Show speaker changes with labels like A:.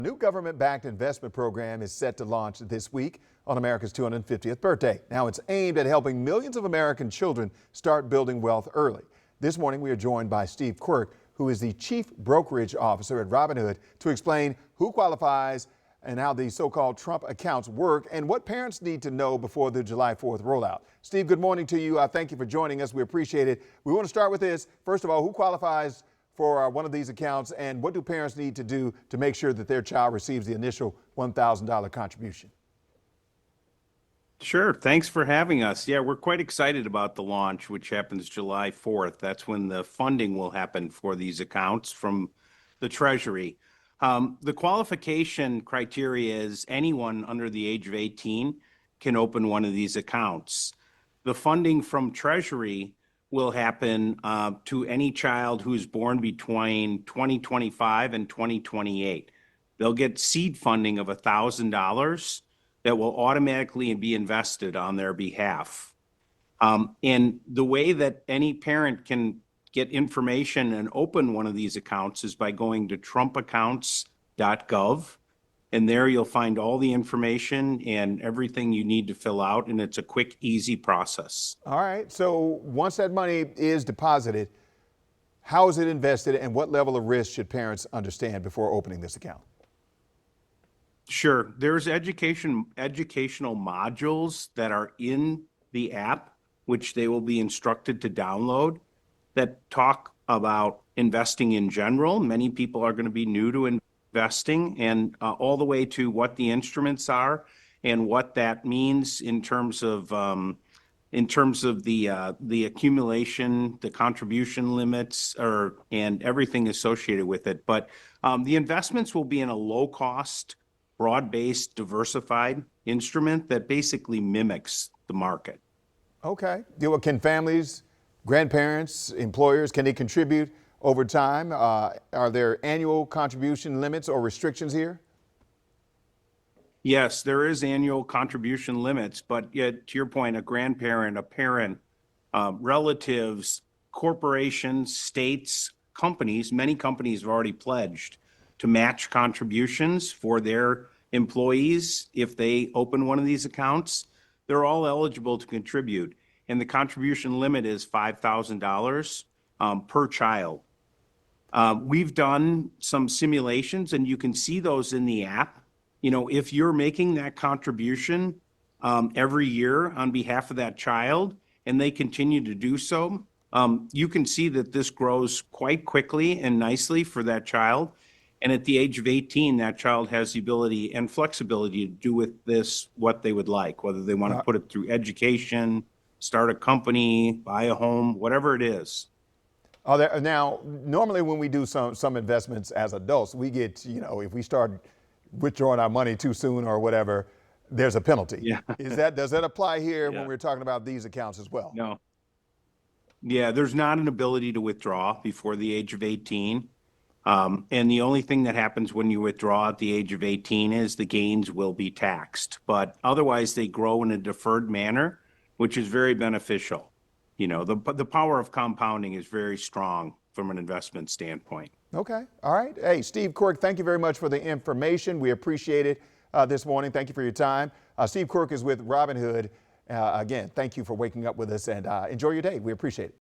A: A new government-backed investment program is set to launch this week on America's 250th birthday. Now it's aimed at helping millions of American children start building wealth early. This morning we are joined by Steve Quirk, who is the Chief Brokerage Officer at Robinhood, to explain who qualifies and how the so-called Trump accounts work and what parents need to know before the July 4th rollout. Steve, good morning to you. Thank you for joining us. We appreciate it. We want to start with this. First of all, who qualifies for one of these accounts, and what do parents need to do to make sure that their child receives the initial $1,000 contribution?
B: Sure. Thanks for having us. Yeah, we're quite excited about the launch, which happens July 4th. That's when the funding will happen for these accounts from the Treasury. The qualification criteria is anyone under the age of 18 can open one of these accounts. The funding from Treasury will happen to any child who's born between 2025 and 2028. They'll get seed funding of $1,000 that will automatically be invested on their behalf. And the way that any parent can get information and open one of these accounts is by going to trumpaccounts.gov. And there you'll find all the information and everything you need to fill out. And it's a quick, easy process.
A: All right. So once that money is deposited, how is it invested and what level of risk should parents understand before opening this account?
B: Sure. There's educational modules that are in the app, which they will be instructed to download, that talk about investing in general. Many people are going to be new to investing, and all the way to what the instruments are and what that means in terms of the accumulation, the contribution limits, and everything associated with it. But the investments will be in a low-cost, broad-based, diversified instrument that basically mimics the market.
A: Okay. Can families, grandparents, employers, can they contribute over time? Are there annual contribution limits or restrictions here?
B: Yes, there is annual contribution limits, but yet, to your point, a grandparent, a parent, relatives, corporations, states, companies, many companies have already pledged to match contributions for their employees if they open one of these accounts. They're all eligible to contribute, and the contribution limit is $5,000 per child. We've done some simulations, and you can see those in the app. You know, if you're making that contribution every year on behalf of that child, and they continue to do so, you can see that this grows quite quickly and nicely for that child. And at the age of 18, that child has the ability and flexibility to do with this what they would like, whether they want to put it through education, start a company, buy a home, whatever it is.
A: Now, normally when we do some investments as adults, we get, if we start withdrawing our money too soon or whatever, there's a penalty.
B: Yeah.
A: Does that apply here when we're talking about these accounts as well?
B: No. Yeah, there's not an ability to withdraw before the age of 18. And the only thing that happens when you withdraw at the age of 18 is the gains will be taxed. But otherwise, they grow in a deferred manner, which is very beneficial. You know, the power of compounding is very strong from an investment standpoint.
A: Okay. All right. Hey, Steve Quirk, thank you very much for the information. We appreciate it this morning. Thank you for your time. Steve Quirk is with Robinhood. Again, thank you for waking up with us and enjoy your day. We appreciate it.